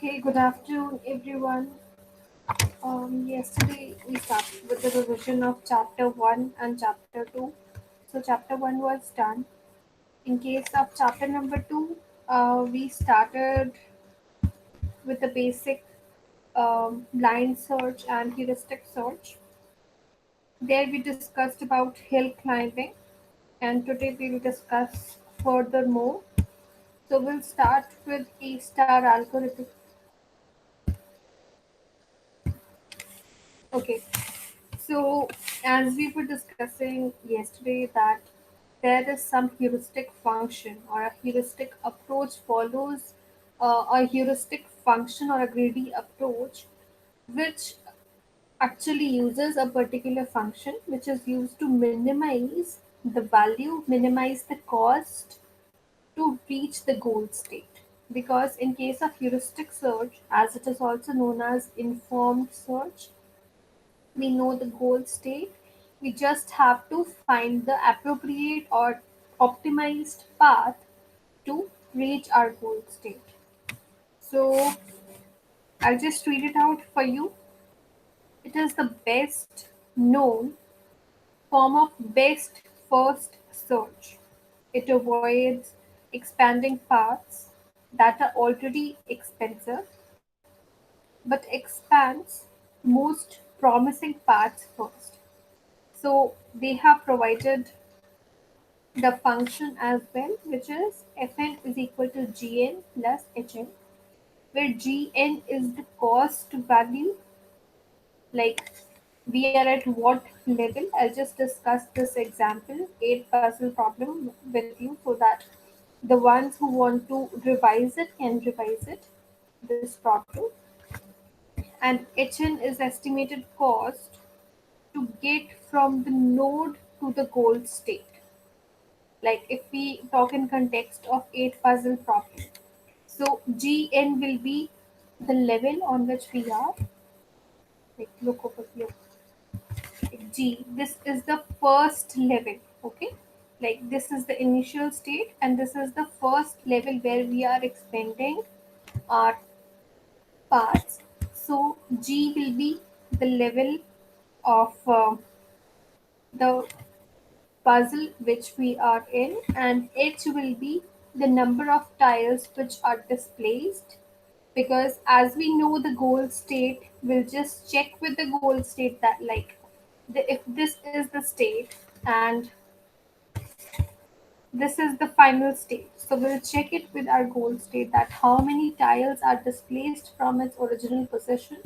Okay, good afternoon, everyone. Yesterday we started with the revision of chapter 1 and chapter 2. So, chapter 1 was done. In case of chapter number 2, we started with the basic blind search and heuristic search. There we discussed about hill climbing, and today we will discuss furthermore. So, we'll start with A star algorithm. Okay, so, as we were discussing yesterday, that there is some heuristic function or a heuristic approach follows a heuristic function or a greedy approach, which actually uses a particular function which is used to minimize the value, minimize the cost to reach the goal state. Because in case of heuristic search, as it is also known as informed search, we know the goal state. We just have to find the appropriate or optimized path to reach our goal state. So I'll just read it out for you. It is the best known form of best first search. It avoids expanding paths that are already expensive but expands most promising paths first. So they have provided the function as well, which is Fn is equal to Gn plus Hn, where Gn is the cost value, like we are at what level. I'll just discuss this example, 8 puzzle problem with you so that the ones who want to revise it can revise it, this problem. And Hn is estimated cost to get from the node to the goal state. Like if we talk in context of 8 puzzle problem, so Gn will be the level on which we are. Like look over here. Like G, this is the first level. Okay, like this is the initial state, and this is the first level where we are expanding our paths. So G will be the level of the puzzle which we are in, and H will be the number of tiles which are displaced, because as we know the goal state, we'll just check with the goal state that like if this is the state and this is the final state, so we'll check it with our goal state that how many tiles are displaced from its original position,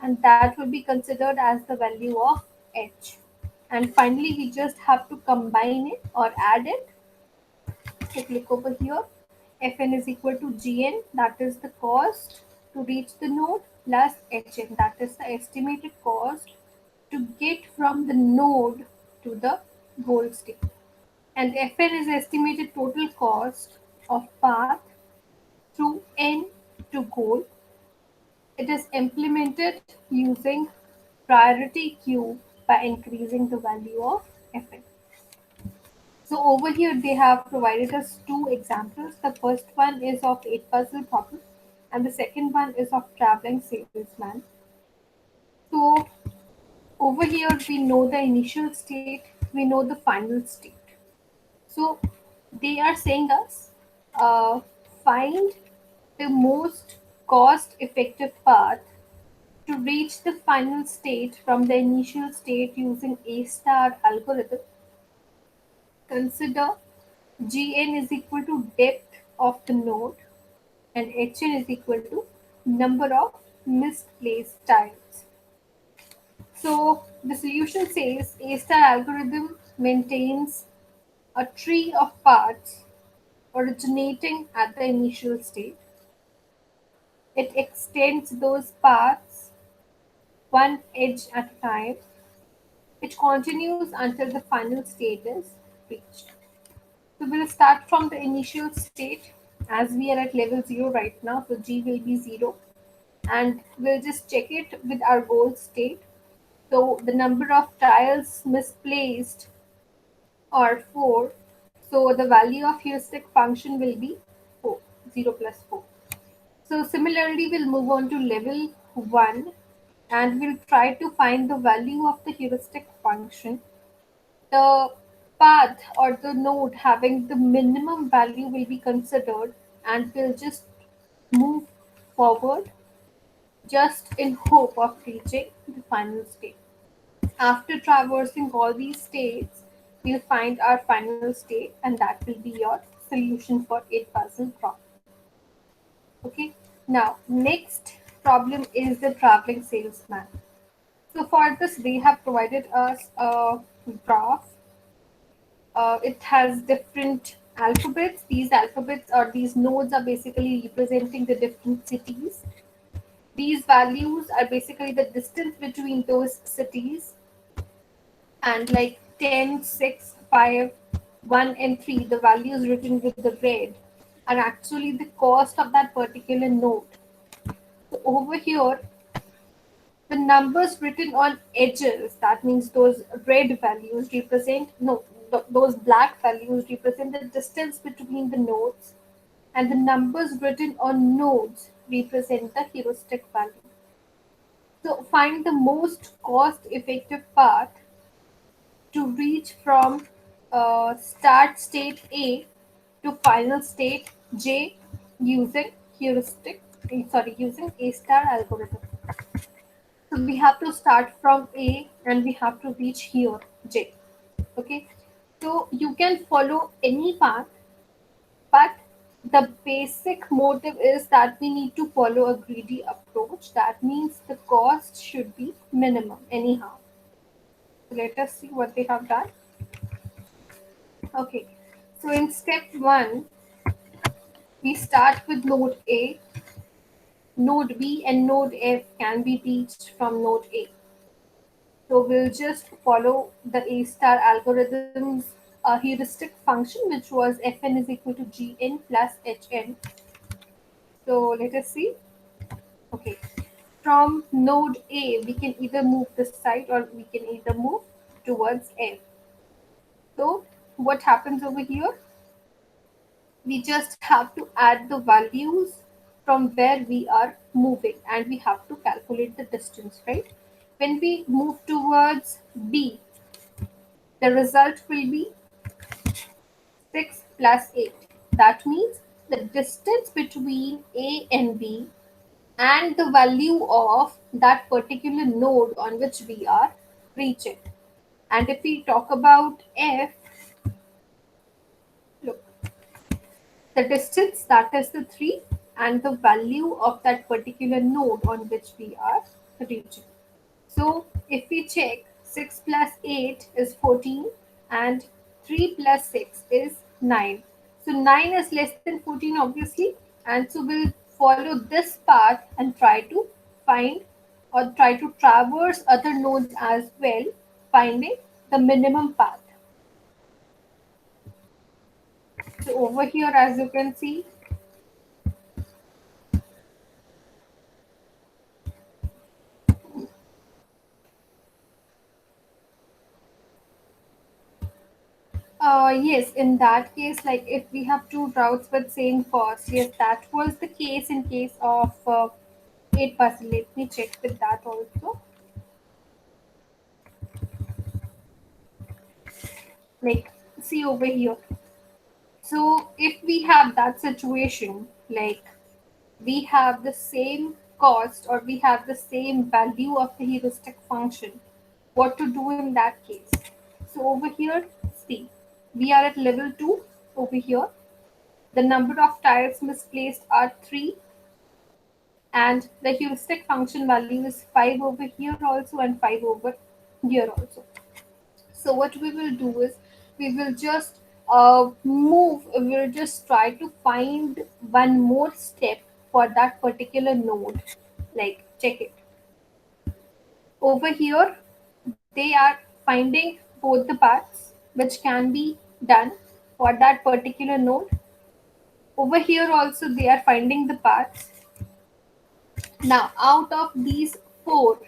and that will be considered as the value of H. And finally we just have to combine it or add it. So click over here. Fn is equal to Gn, that is the cost to reach the node, plus Hn, that is the estimated cost to get from the node to the goal state. And Fn is estimated total cost of path through n to goal. It is implemented using priority queue by increasing the value of Fn. So over here they have provided us two examples. The first one is of 8 puzzle problem and the second one is of traveling salesman. So over here we know the initial state, we know the final state. So they are saying us find the most cost effective path to reach the final state from the initial state using A star algorithm. Consider Gn is equal to depth of the node and Hn is equal to number of misplaced tiles. So the solution says A star algorithm maintains a tree of paths originating at the initial state. It extends those paths one edge at a time. It continues until the final state is reached. So we'll start from the initial state, as we are at level 0 right now, so G will be 0, and we'll just check it with our goal state. So the number of tiles misplaced are 4, so the value of heuristic function will be 4, 0 plus 4. So similarly, we'll move on to level 1 and we'll try to find the value of the heuristic function. The path or the node having the minimum value will be considered, and we'll just move forward just in hope of reaching the final state. After traversing all these states, we'll find our final state, and that will be your solution for 8 puzzle problem. Okay. Now, next problem is the traveling salesman. So for this, they have provided us a graph. It has different alphabets. These alphabets or these nodes are basically representing the different cities. These values are basically the distance between those cities, and like 10, 6, 5, 1 and 3, the values written with the red are actually the cost of that particular node. So over here, the numbers written on edges, that means those red values represent, no, those black values represent the distance between the nodes, and the numbers written on nodes represent the heuristic value. So find the most cost effective path to reach from start state A to final state J using using A star algorithm. So we have to start from A and we have to reach here J. Okay. So you can follow any path, but the basic motive is that we need to follow a greedy approach. That means the cost should be minimum anyhow. So let us see what they have done. Okay. So in step 1, we start with node A. Node B and node F can be reached from node A. So we'll just follow the A star algorithm's heuristic function, which was Fn is equal to Gn plus Hn. So let us see. Okay. From node A, we can either move this side or we can either move towards F. So what happens over here? We just have to add the values from where we are moving, and we have to calculate the distance, right? When we move towards B, the result will be 6 plus 8. That means the distance between A and B and the value of that particular node on which we are reaching. And if we talk about F, look, the distance, that is the 3, and the value of that particular node on which we are reaching. So if we check, 6 plus 8 is 14 and 3 plus 6 is 9. So 9 is less than 14 obviously, and so we'll follow this path and try to find or try to traverse other nodes as well, finding the minimum path. So over here, as you can see, yes, in that case, like if we have two routes with same cost, yes, that was the case in case of 8%. Let me check with that also. Like, see over here. So if we have that situation, like we have the same cost or we have the same value of the heuristic function, what to do in that case? So over here, see, we are at level 2 over here. The number of tiles misplaced are 3, and the heuristic function value is 5 over here also and 5 over here also. So what we will do is we will just we'll just try to find one more step for that particular node. Like, check it. Over here, they are finding both the paths which can be done for that particular node. Over here also they are finding the paths. Now, out of these four,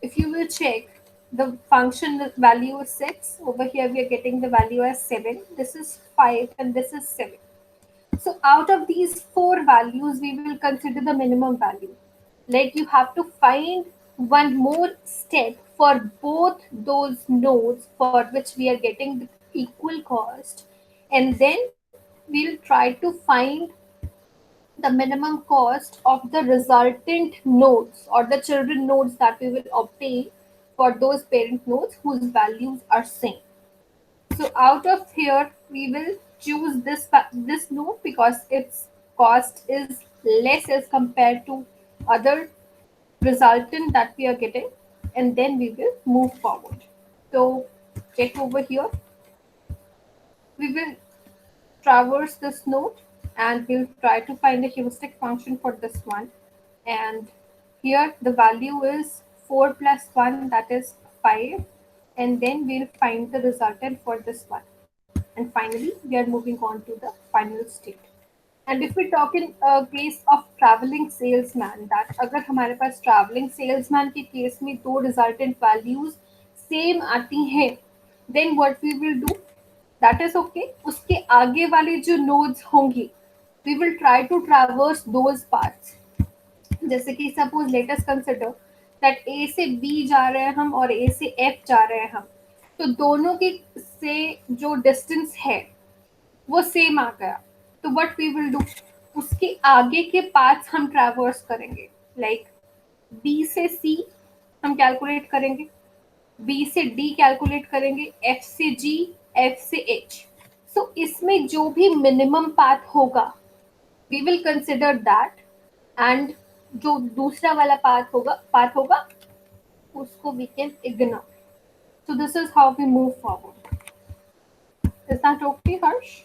if you will check, the function value is 6. Over here we are getting the value as 7. This is 5 and this is 7. So out of these four values, we will consider the minimum value. Like you have to find one more step for both those nodes for which we are getting the equal cost. And then we'll try to find the minimum cost of the resultant nodes or the children nodes that we will obtain for those parent nodes whose values are same. So out of here, we will choose this node because its cost is less as compared to other resultant that we are getting, and then we will move forward. So check over here. We will traverse this node and we'll try to find a heuristic function for this one. And here the value is 4 plus 1, that is 5. And then we'll find the resultant for this one. And finally, we are moving on to the final state. And if we talk in a case of traveling salesman, that अगर हमारे पास traveling salesman के case में दो resultant values same आती हैं, then what we will do, that is okay. उसके आगे वाले जो nodes होंगी, we will try to traverse those paths. जैसे कि suppose let us consider that A से B जा रहे हैं हम और A से F जा रहे हैं हम, तो दोनों के से जो distance है वो सेम आ गया, तो व्हाट वी विल डू, उसके आगे के पाथ्स हम ट्रैवर्स करेंगे. लाइक बी से सी हम कैलकुलेट करेंगे, बी से डी कैलकुलेट करेंगे, एफ से जी, एफ से एच. सो इसमें जो भी मिनिमम पाथ होगा we will consider that, and जो दूसरा वाला पाथ होगा उसको we can ignore. So this is how we move forward. Is that okay Harsh?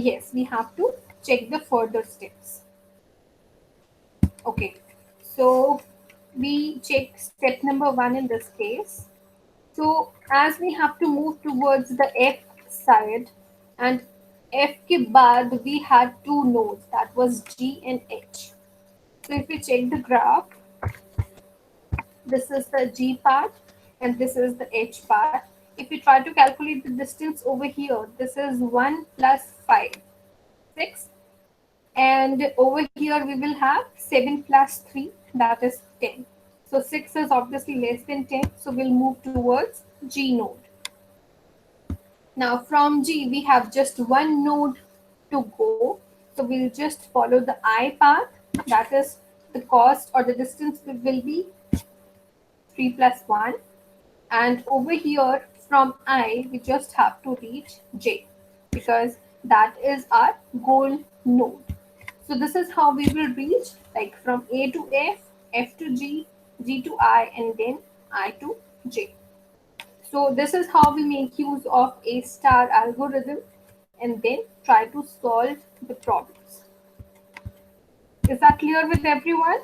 Yes, we have to check the further steps. Okay, so we check step number 1 in this case. So as we have to move towards the F side, and F ke baad we had two nodes, that was G and H. So if we check the graph, this is the G part and this is the H part. If we try to calculate the distance over here, this is 1 plus 5, 6. And over here we will have 7 plus 3, that is 10. So 6 is obviously less than 10, so we'll move towards G node. Now from G we have just one node to go, so we'll just follow the I path, that is the cost or the distance will be 3 plus 1. And over here from I we just have to reach J because that is our goal node. So this is how we will reach, like from A to F, F to G, G to I, and then I to J. So this is how we make use of A star algorithm and then try to solve the problems. Is that clear with everyone?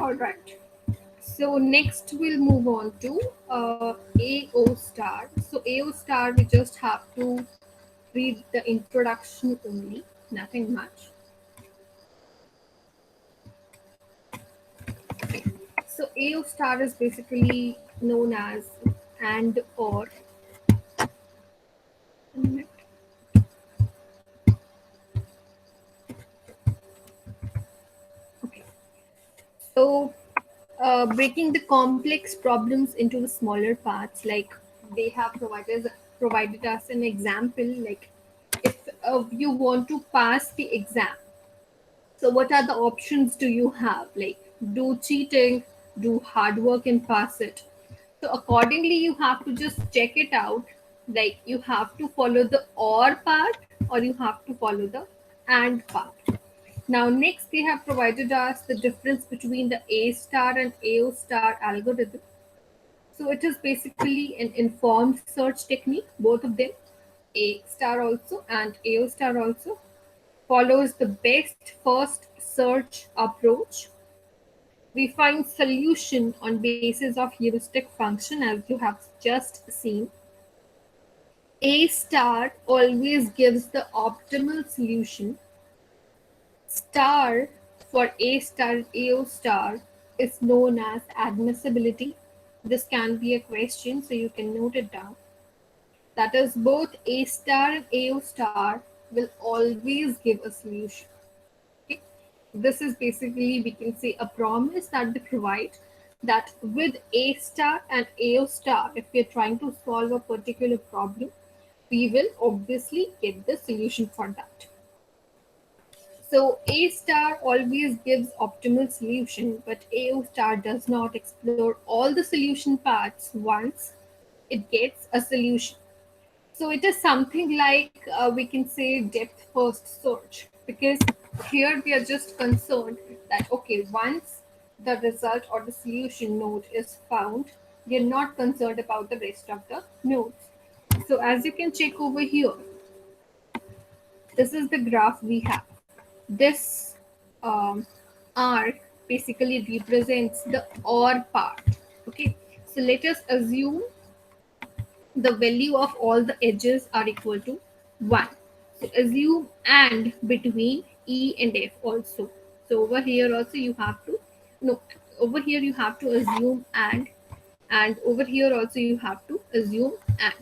All right. So next we'll move on to AO star. So AO star, we just have to read the introduction only, nothing much. Okay. So AO star is basically known as and or. Okay. So breaking the complex problems into smaller parts, like they have provided us an example, like if you want to pass the exam, so what are the options do you have, like do cheating, do hard work and pass it. So accordingly you have to just check it out, like you have to follow the or part or you have to follow the and part. Now, next they have provided us the difference between the A star and AO star algorithm. So it is basically an informed search technique, both of them, A star also and AO star also, follows the best first search approach. We find solution on basis of heuristic function, as you have just seen. A star always gives the optimal solution. Star for A star AO star is known as admissibility. This can be a question, so you can note it down. That is, both A star and AO star will always give a solution. Okay? This is basically, we can say, a promise that they provide, that with A star and AO star, if we are trying to solve a particular problem, we will obviously get the solution for that. So A star always gives optimal solution, but AO star does not explore all the solution paths once it gets a solution. So it is something like, we can say, depth first search, because here we are just concerned that okay, once the result or the solution node is found, we are not concerned about the rest of the nodes. So as you can check over here, this is the graph we have. This arc basically represents the OR part. Okay, so let us assume the value of all the edges are equal to 1. So assume and between E and F also. So over here also you have to, no, over here you have to assume and over here also you have to assume and.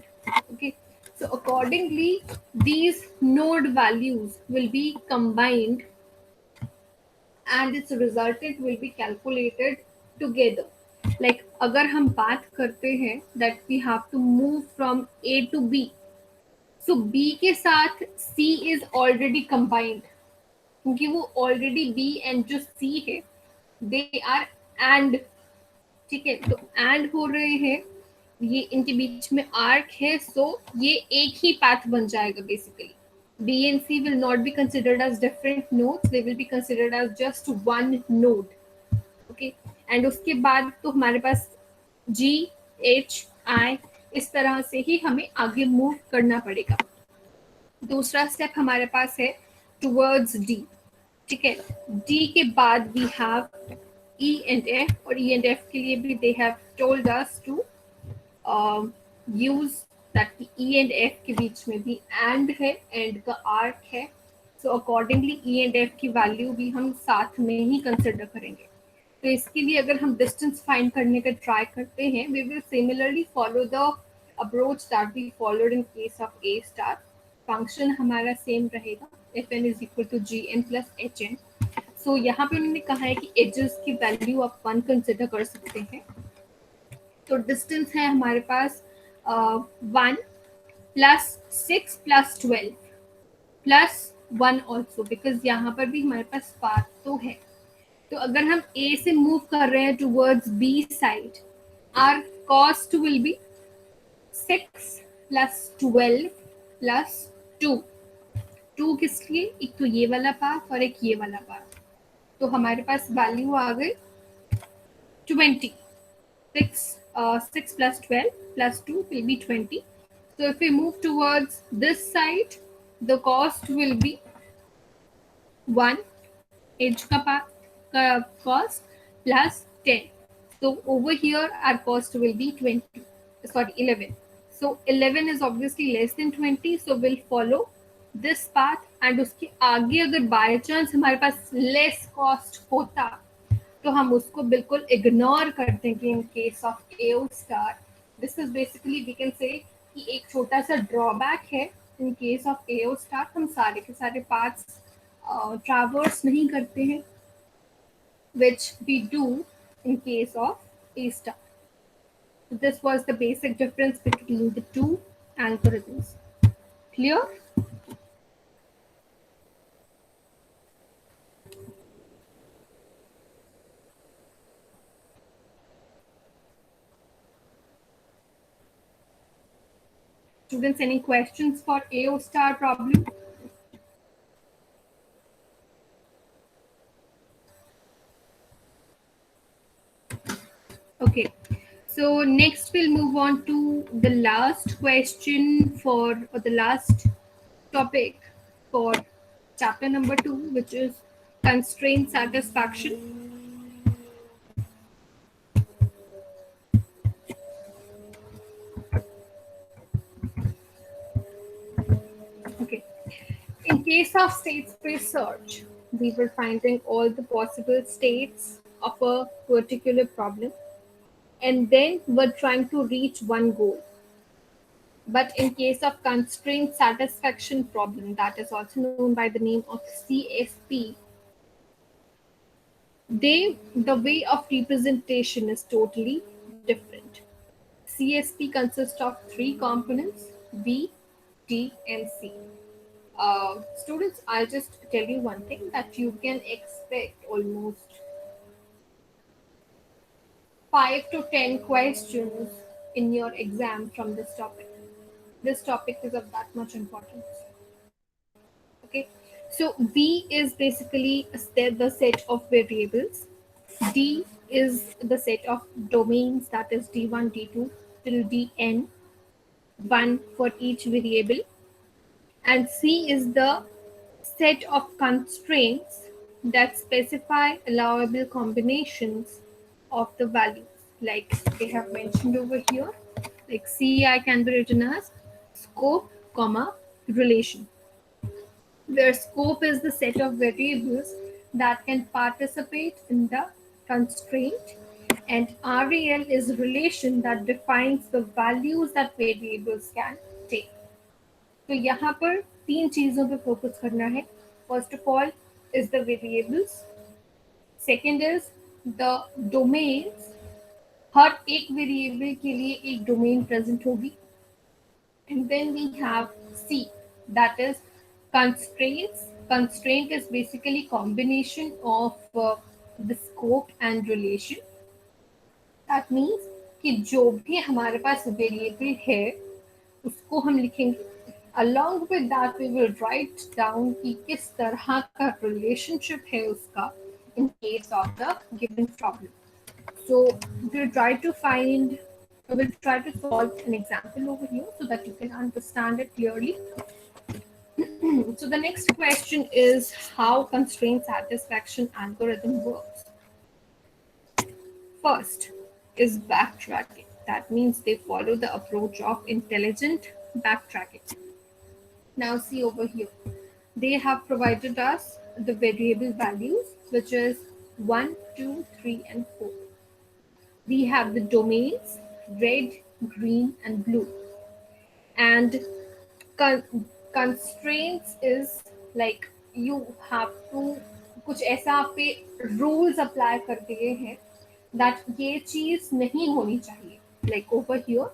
Okay. So accordingly, these node values will be combined and its resultant will be calculated together. Like अगर हम बात करते हैं that we have to move from A to B, so B के साथ C is already combined, क्योंकि वो already B and जो C है they are and, ठीक है, तो and हो रहे हैं, ये इनके बीच में आर्क है, सो ये एक ही पाथ बन जाएगा basically. B and C will not be considered as different nodes, they will be considered as just one node. Okay, and उसके बाद तो हमारे पास G H I इस तरह से ही हमें आगे मूव करना पड़ेगा. दूसरा स्टेप हमारे पास है टुवर्ड्स D. ठीक है, D के बाद we have E and F, और E and F के लिए भी they have told us to use that E and F के बीच में भी and है, and का arc है, so accordingly E and F की वैल्यू भी हम साथ में ही कंसिडर करेंगे. तो इसके लिए अगर हम डिस्टेंस फाइंड करने का ट्राई करते हैं, we will similarly follow the approach that we followed in case of A star. Function हमारा सेम रहेगा, F N is equal to G N plus H N. So यहाँ पे उन्होंने कहा है कि एजेस की वैल्यू आप 1 कंसिडर कर सकते हैं. तो डिस्टेंस है हमारे पास 1 plus 6 plus 12 plus 1 also, because यहाँ पर भी हमारे पास पाथ तो है. तो अगर हम A से मूव कर रहे हैं towards B side, our cost will be 6 plus 12 plus 2. 2 किस लिए, एक तो ये वाला पाथ और एक ये वाला पाथ. तो हमारे पास वैल्यू आ गई 20. 6 plus 12 plus 2 will be 20. So if we move towards this side, the cost will be 1 edge cost plus 10. So over here our cost will be 20. Sorry, 11. So 11 is obviously less than 20. So we'll follow this path, and उसके आगे अगर by chance हमारे पास less cost होता तो हम उसको बिल्कुल ignore कर देंगे. In case of AO star, this is basically we can say कि एक छोटा सा ड्रॉबैक है. In case of AO star हम सारे के सारे पार्ट्स ट्रैवर्स नहीं करते हैं, which we do in case of A star. So this was the basic difference between the two algorithms. Clear? Students, any questions for AO star problem? Okay, so next we'll move on to the last question for, or the last topic for chapter number 2, which is constraint satisfaction. Okay, in case of state space search, we were finding all the possible states of a particular problem. and then we're trying to reach one goal. But in case of constraint satisfaction problem, that is also known by the name of CSP, the way of representation is totally different. CSP consists of three components: V, T, and C. Students, I'll just tell you one thing, that you can expect almost 5 to 10 questions in your exam from this topic. This topic is of that much importance. Okay, so V is basically the set of variables. D is the set of domains, that is D1, D2 till Dn, one for each variable. And C is the set of constraints that specify allowable combinations of the values. Like they have mentioned over here, like CI can be written as scope, comma, relation, where scope is the set of variables that can participate in the constraint, and REL is relation that defines the values that variables can take. तो यहाँ पर तीन चीजों पे focus करना है. First of all is the variables, second is the domains, हर एक वेरिएबल के लिए एक डोमेन प्रेजेंट होगी, and then we have C, that is constraints. Constraint is basically combination of the scope and relation. That means कि जो भी हमारे पास वेरिएबल है उसको हम लिखेंगे. Along with that, we will write down कि किस तरह का relationship है उसका in case of the given problem. So we'll try to find, we will try to solve an example over here so that you can understand it clearly. So the next question is how constraint satisfaction algorithm works. First is backtracking. That means they follow the approach of intelligent backtracking. Now see over here. They have provided us the variable values, which is 1, 2, 3, and 4. We have the domains red, green, and blue. And constraints is like you have to कुछ ऐसा आप पे rules apply कर दिए हैं that ये चीज नहीं होनी चाहिए. Like over here,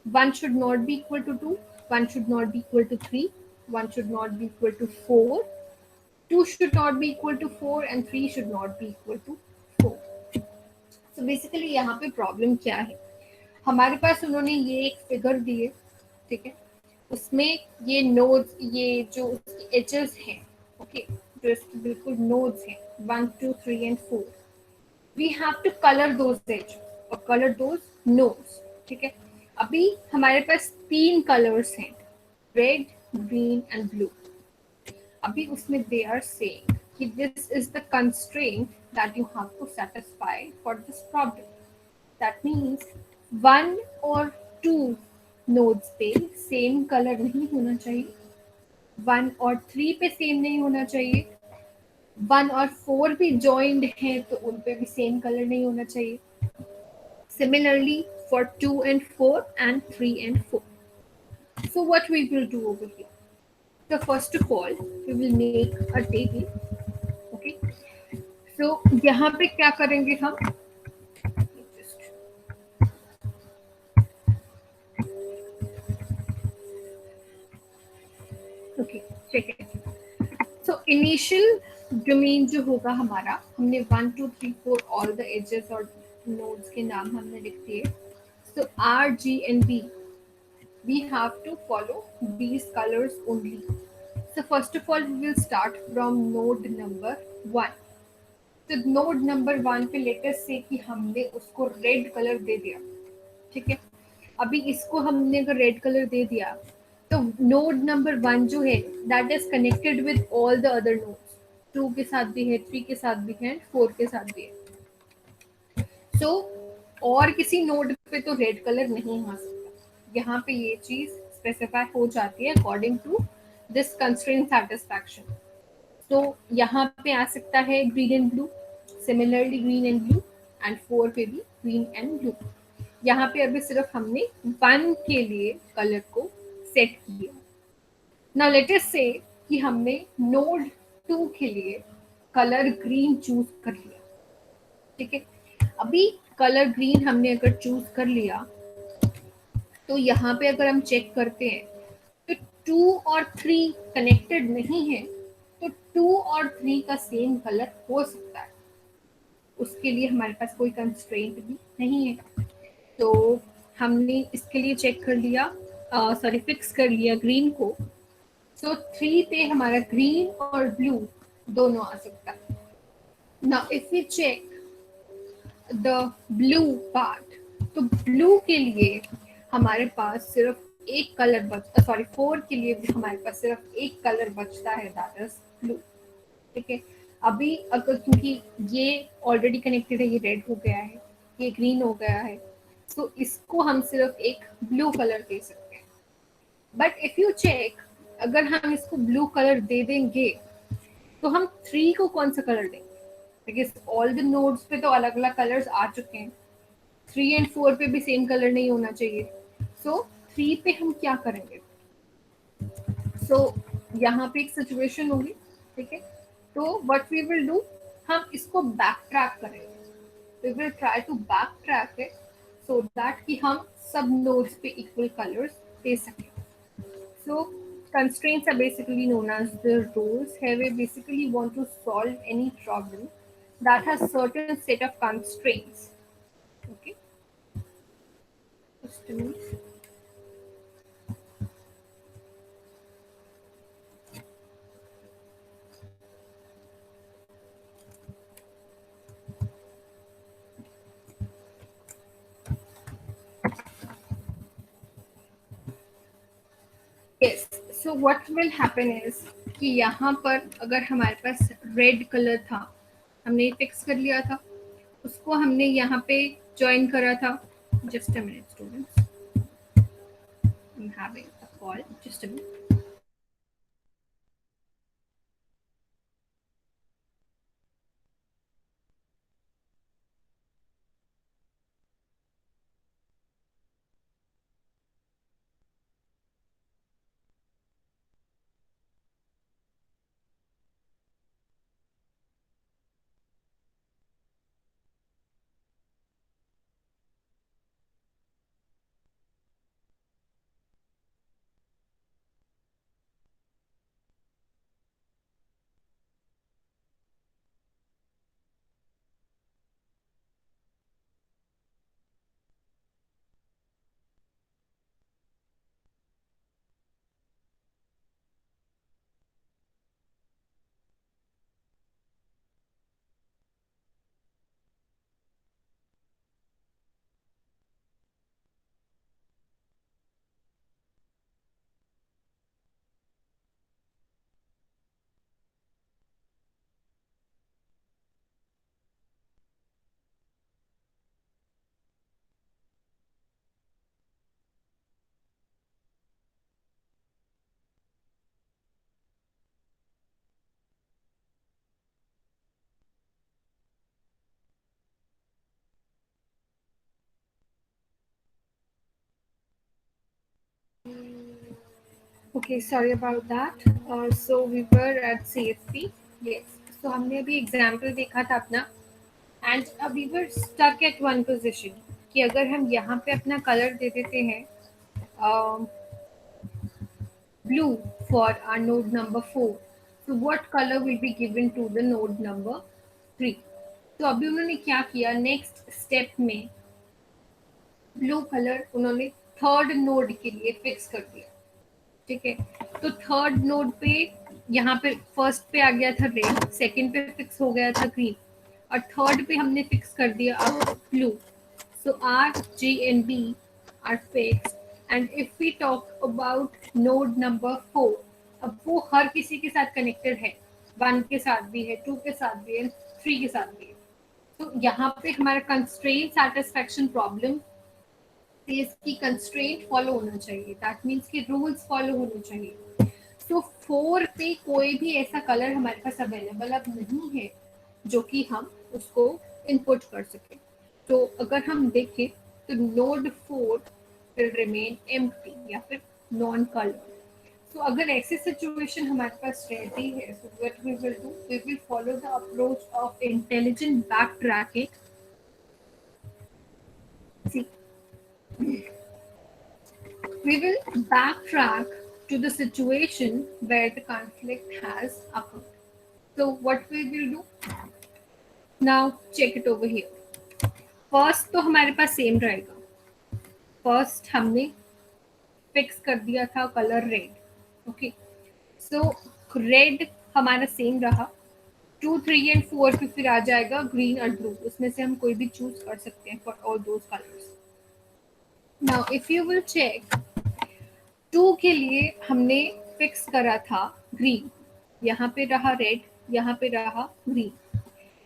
1 should not be equal to 2, 1 should not be equal to 3, 1 should not be equal to 4, 2 should not be equal to 4, and 3 should not be equal to 4. So basically यहाँ पे problem क्या है, हमारे पास उन्होंने ये एक figure दी है, ठीक है, उसमें ये नोड्स, ये जो उसके एजेस हैं, ओके, जो इसके बिल्कुल नोड्स हैं 1, 2, 3 and 4, we have to colour those edge और कलर दोज नोड्स. ठीक है, अभी हमारे पास तीन कलर्स हैं, रेड, ग्रीन एंड ब्लू. अभी उसमें दे आर सेइंग कि this is the constraint that you have to satisfy for this problem. That means 1 और 2 नोड्स पे सेम कलर नहीं होना चाहिए, 1 और 3 पे सेम नहीं होना चाहिए, 1 और 4 भी जॉइंड हैं तो उन पे भी सेम कलर नहीं होना चाहिए. Similarly for 2 and 4 and 3 and 4. So what we will do over here? So first of all, we will make a table. Okay. So यहाँ पे क्या करेंगे हम? Okay, check it. So initial domain जो होगा हमारा, हमने 1, 2, 3, 4 all the edges और nodes के नाम हमने लिख दिए. So R, G and B, we have to follow these colors only. So first of all, we will start from node number 1. तो node number 1 पे लेटेस्ट से कि हमने उसको रेड कलर दे दिया. ठीक है, अभी इसको हमने अगर रेड कलर दे दिया तो नोड नंबर 1 जो है that is connected with all the other nodes. 2 के साथ भी है, 3 के साथ भी है, 4 के साथ भी है. सो और किसी नोड पे तो रेड कलर नहीं आ सकता. यहाँ पे ये चीज स्पेसिफाई हो जाती है according to this constraint satisfaction. तो यहाँ पे आ सकता है green and blue, similarly green and blue, and 4 पे भी ग्रीन एंड ब्लू. यहाँ पे अभी सिर्फ हमने 1 के लिए कलर को सेट किया। नाउ लेट अस से कि हमने नोड 2 के लिए कलर ग्रीन चूज कर लिया। ठीक है, अभी कलर ग्रीन हमने अगर चूज कर लिया तो यहाँ पे अगर हम चेक करते हैं तो 2 और 3 कनेक्टेड नहीं है, तो 2 और 3 का सेम कलर हो सकता है, उसके लिए हमारे पास कोई कंस्ट्रेंट भी नहीं है। तो हमने इसके लिए चेक कर लिया, सॉरी फिक्स कर लिया ग्रीन को। सो 3 पे हमारा ग्रीन और ब्लू दोनों आ सकता है। Now if we check the blue part, तो ब्लू के लिए हमारे पास सिर्फ एक कलर बचता, सॉरी 4 के लिए भी हमारे पास सिर्फ एक कलर बचता है, दैट इज ब्लू। ठीक है, अभी अगर क्योंकि ये ऑलरेडी कनेक्टेड है, ये रेड हो गया है, ये ग्रीन हो गया है, तो इसको हम सिर्फ एक ब्लू कलर दे सकते हैं। बट इफ यू चेक, अगर हम इसको ब्लू कलर दे देंगे तो हम 3 को कौन सा कलर देंगे? बिकॉज ऑल द नोड्स पे तो अलग अलग कलर्स आ चुके हैं, 3 एंड 4 पे भी सेम कलर नहीं होना चाहिए। सो 3 पे हम क्या करेंगे? सो यहाँ पे एक सिचुएशन होगी। ठीक है, तो व्हाट वी विल डू, हम इसको बैक ट्रैक करेंगे। We will try to back track it so that कि हम सब नोड्स पे इक्वल कलर्स दे सकें। So constraints are basically known as the rules. Here we basically want to solve any problem that has certain set of constraints. Okay, just a minute. Yes. So what will happen is कि यहाँ पर अगर हमारे पास red colour था, हमने fix कर लिया था, उसको हमने यहाँ पे ज्वाइन करा था। Just a minute, students. I'm having a call. Just a minute. Okay, sorry about that. So we were at CFP. Yes. So हमने अभी एग्जाम्पल देखा था अपना, and we were stuck at one position कि अगर हम यहाँ पे अपना कलर दे देते हैं blue for our node number 4, तो what colour will be given to the node number 3? तो अभी उन्होंने क्या किया, नेक्स्ट स्टेप में ब्लू कलर उन्होंने थर्ड नोड के लिए फिक्स कर दिया। ठीक है, तो थर्ड नोड पे यहाँ पे फर्स्ट पे आ गया था रेड, सेकंड पे फिक्स हो गया था ग्रीन, और थर्ड पे हमने फिक्स कर दिया अब blue. So R G and B are fixed, and if we talk about node number 4, अब वो हर किसी के साथ कनेक्टेड है, 1 के साथ भी है, 2 के साथ भी है, 3 के साथ भी है। तो यहाँ पे हमारा कंस्ट्रेंट सेटिस्फेक्शन प्रॉब्लम की कंस्ट्रेंट फॉलो होना चाहिए, दैट मीन्स कि रूल्स फॉलो होने चाहिए। तो 4 पे कोई भी ऐसा कलर हमारे पास अवेलेबल अब नहीं है जो कि हम उसको इनपुट कर सके। तो अगर हम देखें तो node 4 will remain empty या फिर non colored. So अगर ऐसी सिचुएशन हमारे पास रहती है, so what we will do, we will follow the approach of intelligent backtracking. See, we will backtrack to the situation where the conflict has occurred. So what we will do now, check it over here. First तो हमारे पास same रहेगा. First हमने fix कर दिया था colour red. Okay, सो red हमारा same रहा. 2, 3 and 4 पे फिर आ जाएगा ग्रीन और ब्लू. उसमें से हम कोई भी चूज कर सकते हैं for all those colours. Now if you will check, 2 के लिए हमने फिक्स करा था ग्रीन. यहाँ पे रहा रेड, यहाँ पे रहा ग्रीन.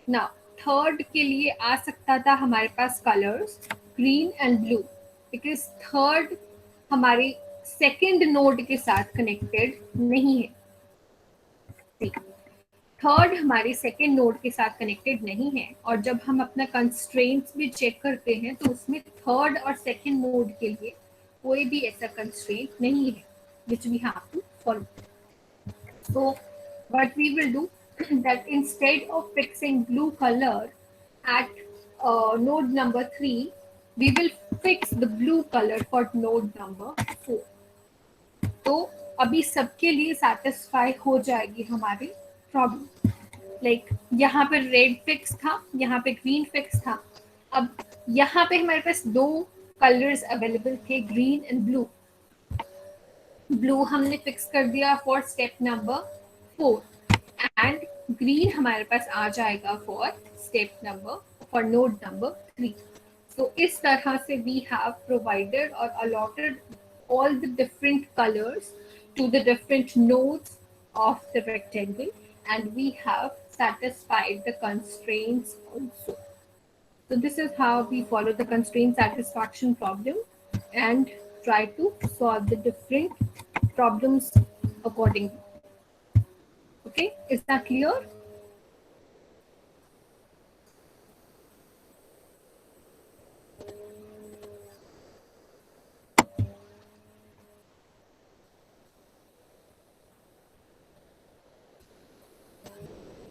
नाउ थर्ड के लिए आ सकता था हमारे पास colours green and blue, because third हमारे सेकेंड नोड के साथ कनेक्टेड नहीं है. थर्ड हमारे सेकेंड नोड के साथ कनेक्टेड नहीं है, और जब हम अपना कंस्ट्रेंट्स भी चेक करते हैं तो उसमें थर्ड और सेकेंड नोड के लिए कोई भी ऐसा कंस्ट्रेंट नहीं है which we have to follow. So what we will do that instead of fixing blue color at node number 3, we will fix the blue color for node number 4. तो अभी सबके लिए सेटिस्फाई हो जाएगी हमारी प्रॉब्लम. लाइक यहाँ पे red fix था, यहाँ पे ग्रीन फिक्स था. अब यहाँ पे हमारे पास 2 कलर्स अवेलेबल थे, ग्रीन एंड ब्लू. ब्लू हमने फिक्स कर दिया for step number 4 and green हमारे पास आ जाएगा for step number for node number 3. तो इस तरह से वी हैव प्रोवाइडेड और allotted all the different colors to the different nodes of the rectangle, and we have satisfied the constraints also. So this is how we follow the constraint satisfaction problem and try to solve the different problems accordingly. Okay, is that clear?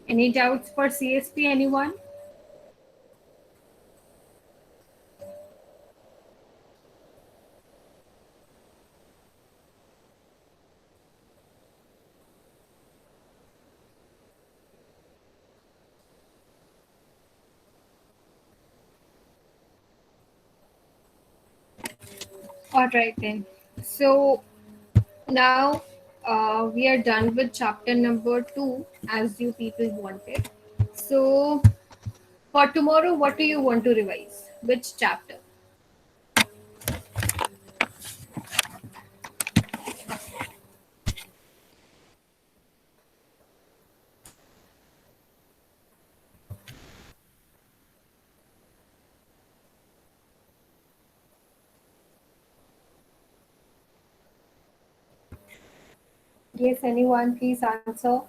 Any doubts for CSP, anyone? All right then. So now we are done with chapter number 2 as you people wanted. So for tomorrow, what do you want to revise? Which chapter? Yes, anyone, please answer.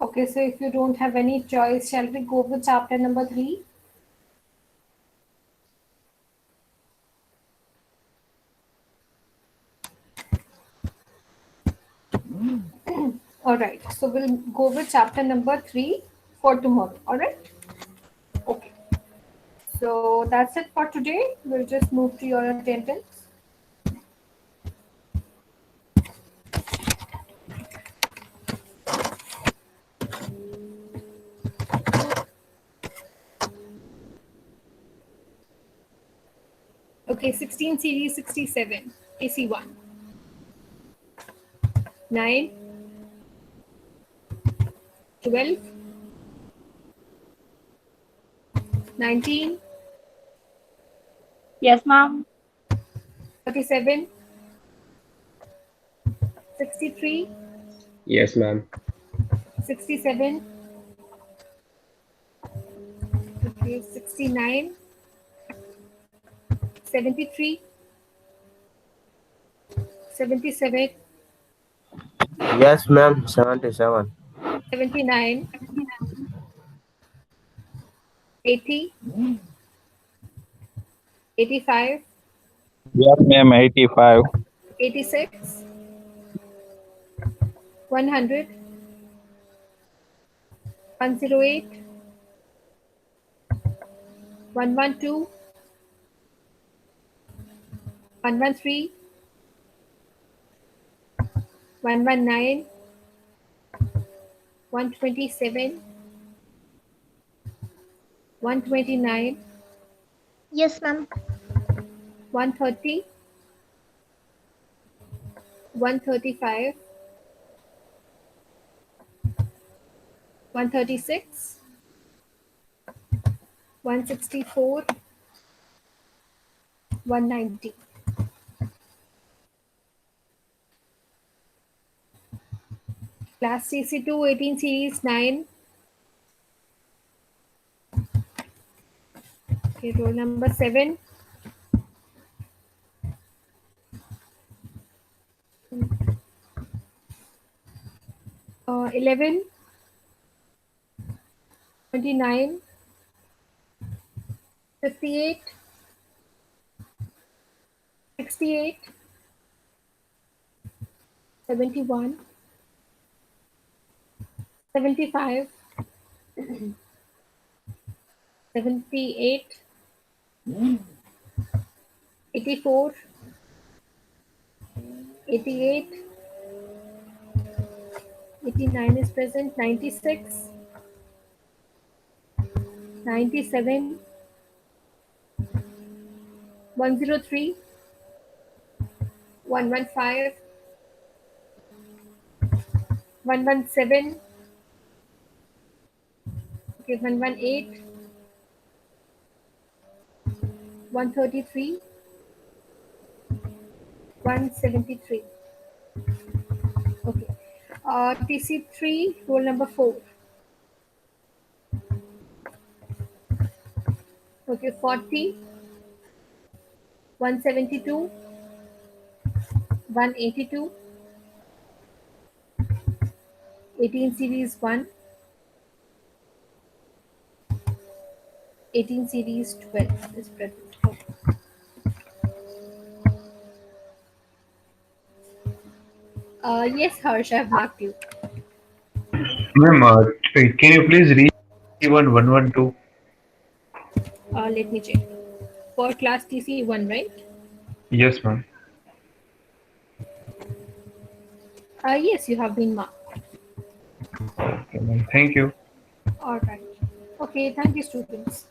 Okay, so if you don't have any choice, shall we go with chapter number 3? All right, so we'll go with chapter number 3 for tomorrow. All right. Okay. So that's it for today. We'll just move to your attendance. Okay, 16 series 67, AC1. 9, 12, 19, Yes, ma'am. 37, 63, Yes, ma'am. 67, okay, 69, 73, 77, Yes, ma'am. 77. 79, 80, 85, Yes, ma'am. 85. 86, 100, 108, 112, 113, 119, 127, 129, Yes, ma'am. 130, 135, 136, 164, 190. Class CC2 18 series 9. Okay, roll number 7. 11, 29, 58, 68, 71, 75, 78, 84, 88, 89 is present, 96, 97, 103, 115, 117, okay, 118, 133, 173. Okay. TC3, roll number 4. Okay, 40, 172, 182, 18 series 1, 18 series 12 is present. Okay. Yes, Harsh, I've marked you. Ma'am, can you please read 112? Let me check. For class TC1, right? Yes, ma'am. Yes, you have been marked. Okay, ma'am. Thank you. All right. Okay, thank you, students.